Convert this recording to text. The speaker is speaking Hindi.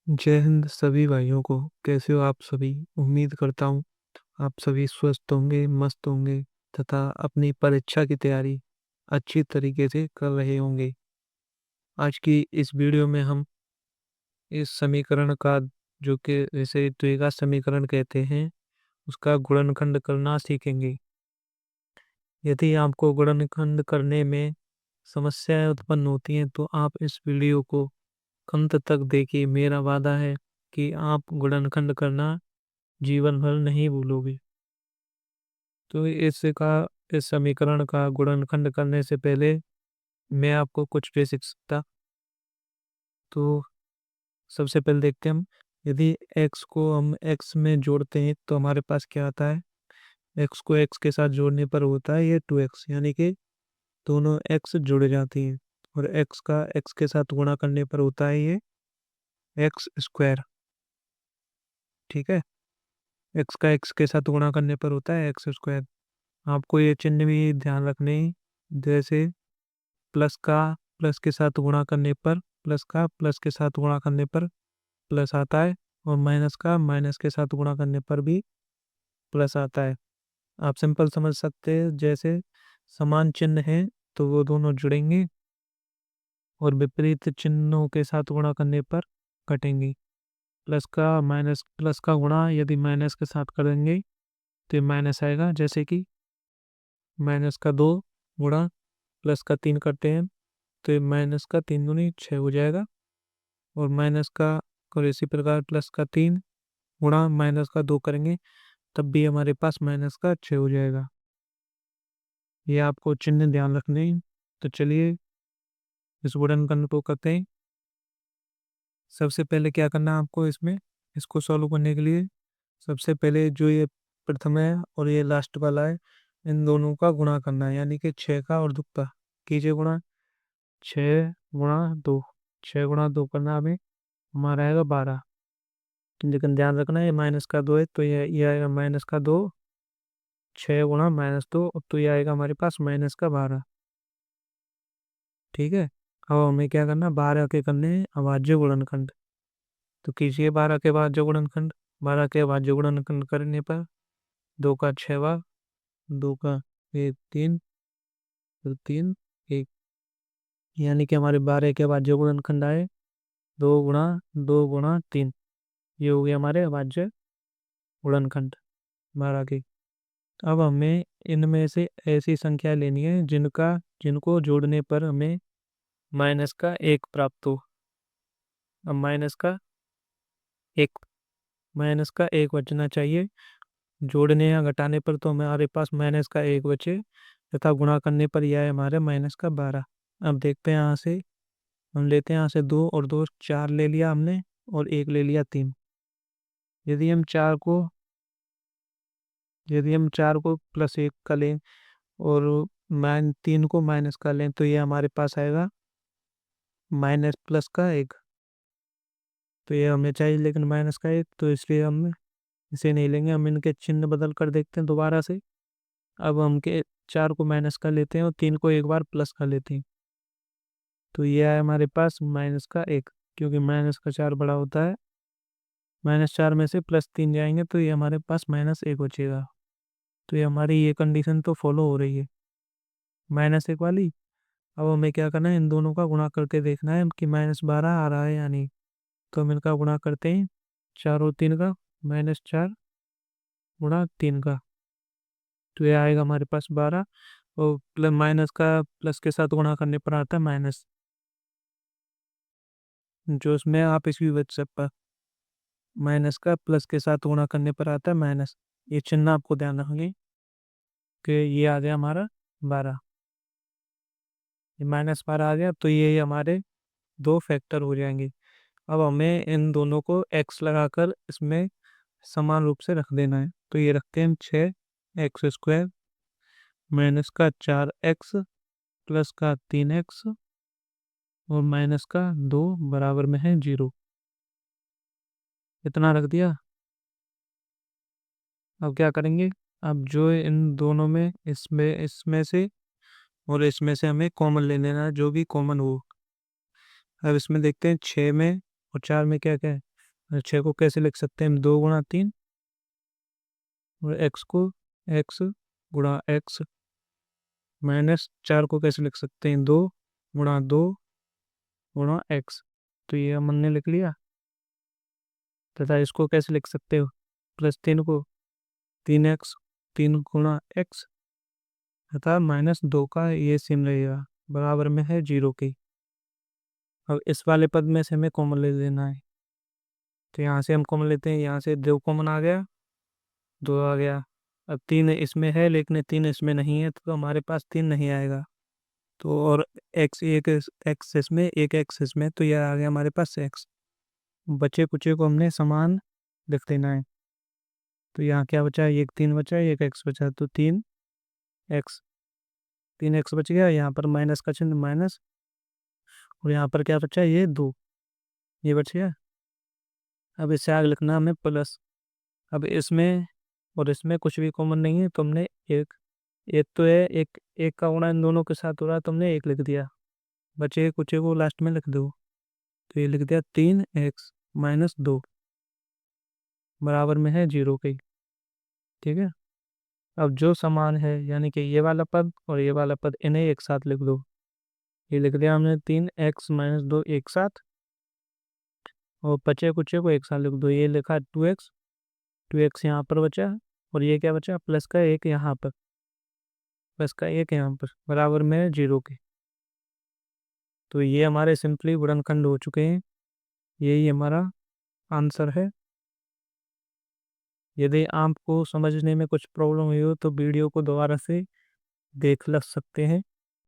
जय हिंद सभी भाइयों को। कैसे हो आप सभी? उम्मीद करता हूँ आप सभी स्वस्थ होंगे, मस्त होंगे तथा अपनी परीक्षा की तैयारी अच्छी तरीके से कर रहे होंगे। आज की इस वीडियो में हम इस समीकरण का, जो कि इसे द्विघात समीकरण कहते हैं, उसका गुणनखंड करना सीखेंगे। यदि आपको गुणनखंड करने में समस्याएं उत्पन्न होती हैं तो आप इस वीडियो को अंत तक देखिए। मेरा वादा है कि आप गुणनखंड करना जीवन भर नहीं भूलोगे। तो इस समीकरण का गुणनखंड करने से पहले मैं आपको कुछ बेसिक्स बता। तो सबसे पहले देखते हैं हम, यदि x को हम x में जोड़ते हैं तो हमारे पास क्या आता है। x को x के साथ जोड़ने पर होता है ये 2x, यानी कि दोनों x जुड़ जाती हैं। और x का x के साथ गुणा करने पर होता है ये एक्स स्क्वायर। ठीक है, x का x के साथ गुणा करने पर होता है एक्स स्क्वायर। आपको ये चिन्ह भी ध्यान रखने हैं। जैसे प्लस का प्लस के साथ गुणा करने पर, प्लस का प्लस के साथ गुणा करने पर प्लस आता है, और माइनस का माइनस के साथ गुणा करने पर भी प्लस आता है। आप सिंपल समझ सकते हैं, जैसे समान चिन्ह है तो वो दोनों जुड़ेंगे और विपरीत चिन्हों के साथ गुणा करने पर कटेंगे। प्लस का गुणा यदि माइनस के साथ करेंगे तो माइनस आएगा। जैसे कि माइनस का 2 गुणा प्लस का 3 करते हैं तो माइनस का 3 दूनी 6 हो जाएगा। और माइनस का, और इसी प्रकार प्लस का 3 गुणा माइनस का 2 करेंगे तब भी हमारे पास माइनस का 6 हो जाएगा। ये आपको चिन्ह ध्यान रखने हैं। तो चलिए इस गुणनखंड को करते हैं। सबसे पहले क्या करना है आपको इसमें, इसको सॉल्व करने के लिए सबसे पहले जो ये प्रथम है और ये लास्ट वाला है, इन दोनों का गुणा करना है, यानी कि 6 का और 2 का कीजिए गुणा। 6 गुणा 2, 6 गुणा 2 करना हमें, हमारा आएगा 12। लेकिन ध्यान रखना ये माइनस का 2 है तो ये आएगा माइनस का 2। 6 गुणा -2 तो ये आएगा हमारे पास माइनस का 12। ठीक है, अब हमें क्या करना, 12 के करने हैं अभाज्य गुणनखंड। तो कीजिए 12 के अभाज्य गुणनखंड। 12 के अभाज्य गुणनखंड करने पर 2 का 6वां, 2 का 3, फिर 3 1, यानी कि हमारे 12 के अभाज्य गुणनखंड आए 2 गुणा 3। ये हो गया हमारे अभाज्य गुणनखंड 12 के। अब हमें इनमें से ऐसी संख्या लेनी है जिनको जोड़ने पर हमें माइनस का 1 प्राप्त हो। अब एक माइनस का 1 बचना चाहिए। जोड़ने या घटाने पर तो हमारे पास माइनस का 1 बचे, तथा गुणा करने पर यह है हमारे माइनस का 12। अब देखते हैं यहाँ से, हम लेते हैं यहाँ से 2 और 2 4 ले लिया हमने, और 1 ले लिया 3। यदि हम 4 को यदि हम 4 को +1 का लें और 3 को माइनस का लें तो ये हमारे पास आएगा माइनस प्लस का 1। तो ये हमें चाहिए लेकिन माइनस का 1, तो इसलिए हम इसे नहीं लेंगे। हम इनके चिन्ह बदल कर देखते हैं दोबारा से। अब हम के 4 को माइनस का लेते हैं और 3 को एक बार प्लस का लेते हैं। तो ये है हमारे पास माइनस का 1, क्योंकि माइनस का 4 बड़ा होता है। -4 में से +3 जाएंगे तो ये हमारे पास -1 बचेगा। तो ये हमारी ये कंडीशन तो फॉलो हो रही है, -1 वाली। अब हमें क्या करना है, इन दोनों का गुणा करके देखना है कि -12 आ रहा है या नहीं। तो हम इनका गुणा करते हैं, 4 और 3 का, -4 गुणा 3 का। तो ये आएगा हमारे पास 12, और प्लस माइनस का प्लस के साथ गुणा करने पर आता है माइनस, जो इसमें आप इसकी बच सकता। माइनस का प्लस के साथ गुणा करने पर आता है माइनस। ये चिन्ह आपको ध्यान रखेंगे कि ये आ गया हमारा 12। ये -12 आ गया तो ये हमारे दो फैक्टर हो जाएंगे। अब हमें इन दोनों को x लगाकर इसमें समान रूप से रख देना है। तो ये रखते हैं हम 6 x² माइनस का 4x प्लस का 3x और माइनस का 2 बराबर में है 0। इतना रख दिया। अब क्या करेंगे, अब जो इन दोनों में, इसमें इसमें से और इसमें से हमें कॉमन ले लेना है, जो भी कॉमन हो। अब इसमें देखते हैं 6 में और 4 में क्या क्या है। 6 को कैसे लिख सकते हैं हम? 2 गुणा 3, और x को x गुणा x, -4 को कैसे लिख सकते हैं? 2 गुणा 2 गुणा x। तो ये हमने लिख लिया। तथा इसको कैसे लिख सकते हो? +3 को 3x, 3 गुणा x, तथा -2 का ये चिन्ह रहेगा, बराबर में है 0 के। अब इस वाले पद में से हमें कॉमन ले लेना है। तो यहाँ से हम कॉमन लेते हैं, यहाँ से 2 कॉमन आ गया, 2 आ गया। अब 3 इसमें है लेकिन 3 इसमें नहीं है, तो हमारे पास 3 नहीं आएगा। तो और x, एक x इसमें, एक x इसमें, तो यह आ गया हमारे पास x। बचे कुचे को हमने समान लिख देना है। तो यहाँ क्या बचा? एक 3 बचा, एक x बचा, तो 3x, 3x बच गया। यहाँ पर माइनस का चिन्ह, माइनस, और यहाँ पर क्या बचा? ये 2, ये बच गया। अब इससे आगे लिखना हमें प्लस। अब इसमें और इसमें कुछ भी कॉमन नहीं है, तो हमने एक, एक तो है, एक एक का गुणा इन दोनों के साथ हो रहा है, तो हमने एक लिख दिया। बचे कुचे को लास्ट में लिख दो, तो ये लिख दिया 3x - 2 बराबर में है 0 के। ठीक है। अब जो समान है, यानी कि ये वाला पद और ये वाला पद, इन्हें एक साथ लिख दो। ये लिख दिया हमने 3x - 2 एक साथ, और बचे कुचे को एक साथ लिख दो। ये लिखा 2x, 2x यहाँ पर बचा, और ये क्या बचा? प्लस का एक यहाँ पर, प्लस का एक यहाँ पर, बराबर में है 0 के। तो ये हमारे सिंपली गुणनखंड हो चुके हैं। यही हमारा आंसर है। यदि आपको समझने में कुछ प्रॉब्लम हुई हो तो वीडियो को दोबारा से देख लग सकते हैं।